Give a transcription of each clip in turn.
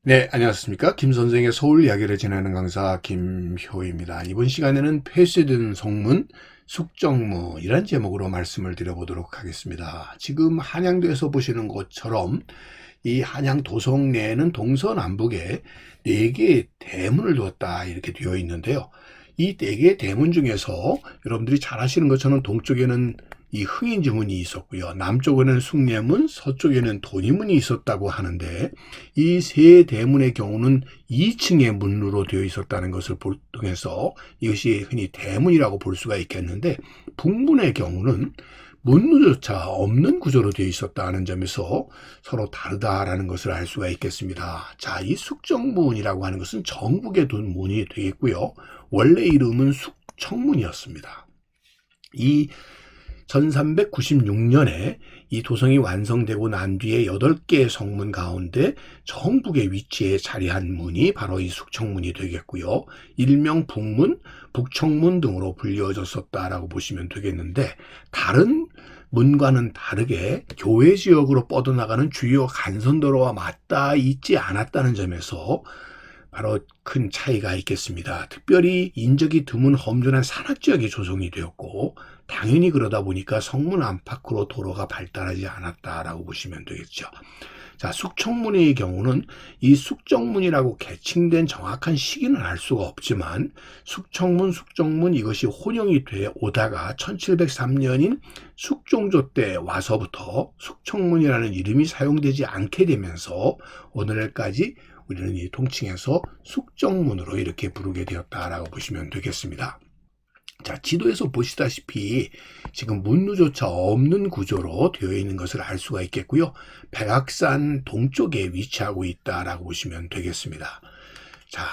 네, 안녕하십니까. 김 선생의 서울 이야기를 지내는 강사 김효입니다. 이번 시간에는 폐쇄된 성문, 숙정문이란 제목으로 말씀을 드려보도록 하겠습니다. 지금 한양도에서 보시는 것처럼 이 한양 도성 내에는 동서남북에 4개의 대문을 두었다 이렇게 되어 있는데요. 이 4개의 대문 중에서 여러분들이 잘 아시는 것처럼 동쪽에는 이 흥인지문이 있었고요. 남쪽에는 숭례문, 서쪽에는 도니문이 있었다고 하는데 이 세 대문의 경우는 2층의 문으로 되어 있었다는 것을 통해서 이것이 흔히 대문이라고 볼 수가 있겠는데 북문의 경우는 문조차 없는 구조로 되어 있었다는 점에서 서로 다르다라는 것을 알 수가 있겠습니다. 자, 이 숙정문이라고 하는 것은 정북에 둔 문이 되겠고요. 원래 이름은 숙청문이었습니다. 이 1396년에 이 도성이 완성되고 난 뒤에 8개의 성문 가운데 정북의 위치에 자리한 문이 바로 이 숙청문이 되겠고요. 일명 북문, 북청문 등으로 불려졌었다라고 보시면 되겠는데 다른 문과는 다르게 교외 지역으로 뻗어나가는 주요 간선도로와 맞닿아 있지 않았다는 점에서 바로 큰 차이가 있겠습니다. 특별히 인적이 드문 험준한 산악지역이 조성이 되었고 당연히 그러다 보니까 성문 안팎으로 도로가 발달하지 않았다라고 보시면 되겠죠. 자, 숙청문의 경우는 이 숙정문이라고 개칭된 정확한 시기는 알 수가 없지만 숙청문 이것이 혼용이 돼 오다가 1703년인 숙종조 때 와서부터 숙청문이라는 이름이 사용되지 않게 되면서 오늘날까지 우리는 이 통칭해서 숙정문으로 이렇게 부르게 되었다라고 보시면 되겠습니다. 자, 지도에서 보시다시피 지금 문루조차 없는 구조로 되어 있는 것을 알 수가 있겠고요. 백악산 동쪽에 위치하고 있다라고 보시면 되겠습니다. 자,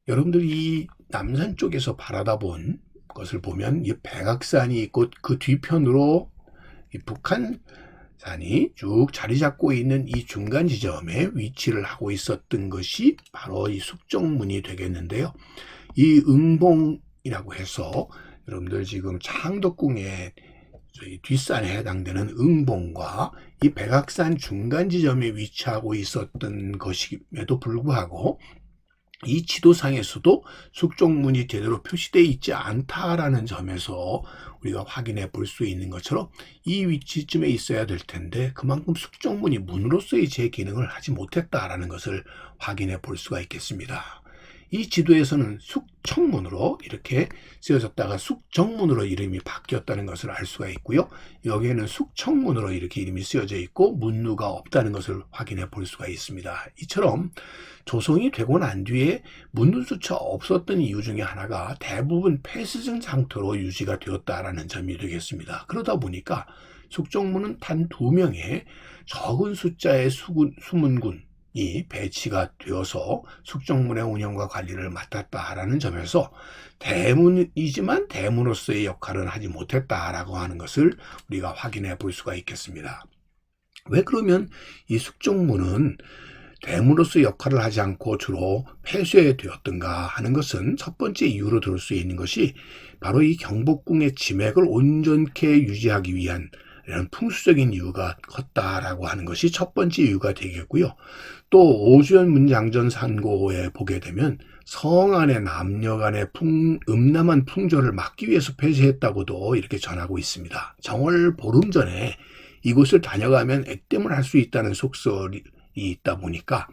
여러분들이 이 남산 쪽에서 바라다 본 것을 보면 이 백악산이 있고 그 뒤편으로 이 북한산이 쭉 자리 잡고 있는 이 중간 지점에 위치를 하고 있었던 것이 바로 이 숙정문이 되겠는데요. 이 응봉이라고 해서 여러분들 지금 창덕궁의 뒷산에 해당되는 응봉과 이 백악산 중간 지점에 위치하고 있었던 것임에도 불구하고 이 지도상에서도 숙정문이 제대로 표시되어 있지 않다라는 점에서 우리가 확인해 볼 수 있는 것처럼 이 위치쯤에 있어야 될 텐데 그만큼 숙정문이 문으로서의 제 기능을 하지 못했다라는 것을 확인해 볼 수가 있겠습니다. 이 지도에서는 숙청문으로 이렇게 쓰여졌다가 숙정문으로 이름이 바뀌었다는 것을 알 수가 있고요. 여기에는 숙청문으로 이렇게 이름이 쓰여져 있고 문루가 없다는 것을 확인해 볼 수가 있습니다. 이처럼 조성이 되고 난 뒤에 문루조차 없었던 이유 중에 하나가 대부분 폐쇄된 상태로 유지가 되었다라는 점이 되겠습니다. 그러다 보니까 숙정문은 단 2명의 적은 숫자의 수문군 이 배치가 되어서 숙정문의 운영과 관리를 맡았다라는 점에서 대문이지만 대문으로서의 역할은 하지 못했다라고 하는 것을 우리가 확인해 볼 수가 있겠습니다. 왜 그러면 이 숙정문은 대문으로서의 역할을 하지 않고 주로 폐쇄되었던가 하는 것은 첫 번째 이유로 들을 수 있는 것이 바로 이 경복궁의 지맥을 온전케 유지하기 위한 이런 풍수적인 이유가 컸다라고 하는 것이 첫 번째 이유가 되겠고요. 또 오주연 문장전 산고에 보게 되면 성 안의 남녀 간의 음란한 풍조를 막기 위해서 폐쇄했다고도 이렇게 전하고 있습니다. 정월 보름 전에 이곳을 다녀가면 액땜을 할 수 있다는 속설이 있다 보니까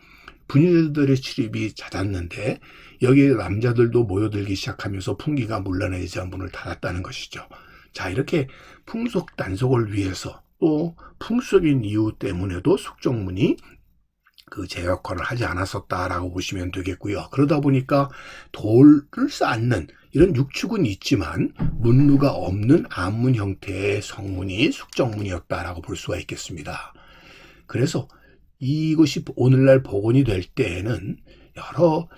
부녀들의 출입이 잦았는데 여기에 남자들도 모여들기 시작하면서 풍기가 문란해지자 문을 닫았다는 것이죠. 자, 이렇게 풍속 단속을 위해서 또 풍수적인 이유 때문에도 숙정문이 그 제 역할을 하지 않았었다라고 보시면 되겠고요. 그러다 보니까 돌을 쌓는 이런 육축은 있지만 문루가 없는 암문 형태의 성문이 숙정문이었다라고 볼 수가 있겠습니다. 그래서 이것이 오늘날 복원이 될 때에는 여러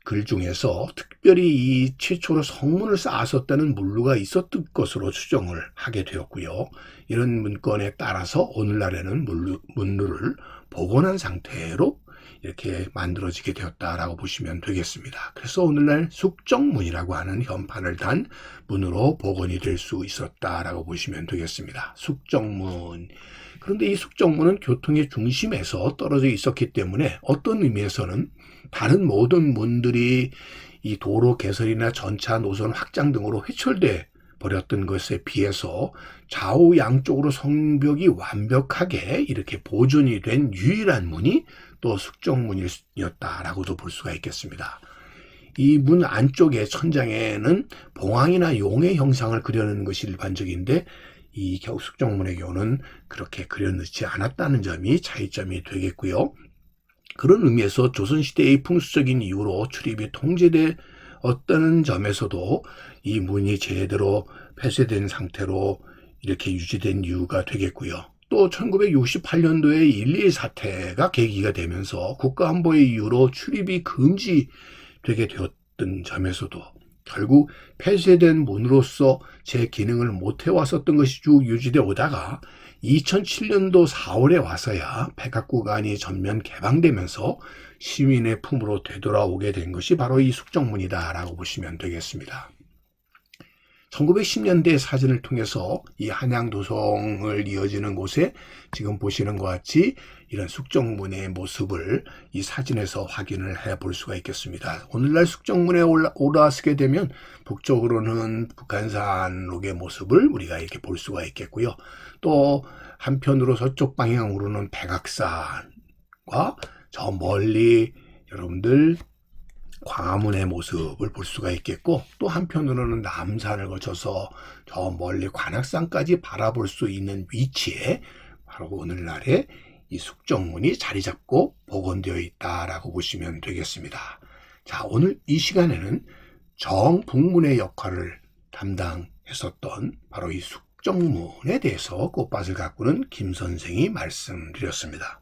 글 중에서 특별히 이 최초로 성문을 쌓았었다는 문루가 있었던 것으로 추정을 하게 되었고요. 이런 문건에 따라서 오늘날에는 문루를 복원한 상태로 이렇게 만들어지게 되었다라고 보시면 되겠습니다. 그래서 오늘날 숙정문이라고 하는 현판을 단 문으로 복원이 될 수 있었다라고 보시면 되겠습니다. 숙정문. 그런데 이 숙정문은 교통의 중심에서 떨어져 있었기 때문에 어떤 의미에서는 다른 모든 문들이 이 도로 개설이나 전차 노선 확장 등으로 훼손돼 버렸던 것에 비해서 좌우 양쪽으로 성벽이 완벽하게 이렇게 보존이 된 유일한 문이 또 숙정문이었다라고도 볼 수가 있겠습니다. 이 문 안쪽의 천장에는 봉황이나 용의 형상을 그려놓는 것이 일반적인데 이 숙정문의 경우는 그렇게 그려놓지 않았다는 점이 차이점이 되겠고요. 그런 의미에서 조선시대의 풍수적인 이유로 출입이 통제되었다는 점에서도 이 문이 제대로 폐쇄된 상태로 이렇게 유지된 이유가 되겠고요. 또 1968년도에 1.2 사태가 계기가 되면서 국가안보의 이유로 출입이 금지되게 되었던 점에서도 결국 폐쇄된 문으로서 제 기능을 못해왔었던 것이 쭉 유지되어 오다가 2007년도 4월에 와서야 백악구간이 전면 개방되면서 시민의 품으로 되돌아오게 된 것이 바로 이 숙정문이다라고 보시면 되겠습니다. 1910년대 사진을 통해서 이 한양도성을 이어지는 곳에 지금 보시는 것 같이 이런 숙정문의 모습을 이 사진에서 확인을 해 볼 수가 있겠습니다. 오늘날 숙정문에 올라서게 되면 북쪽으로는 북한산록의 모습을 우리가 이렇게 볼 수가 있겠고요. 또 한편으로 서쪽 방향으로는 백악산과 저 멀리 여러분들 광화문의 모습을 볼 수가 있겠고, 또 한편으로는 남산을 거쳐서 저 멀리 관악산까지 바라볼 수 있는 위치에 바로 오늘날의 이 숙정문이 자리 잡고 복원되어 있다라고 보시면 되겠습니다. 자, 오늘 이 시간에는 정북문의 역할을 담당했었던 바로 이 숙정문에 대해서 꽃밭을 가꾸는 김 선생이 말씀드렸습니다.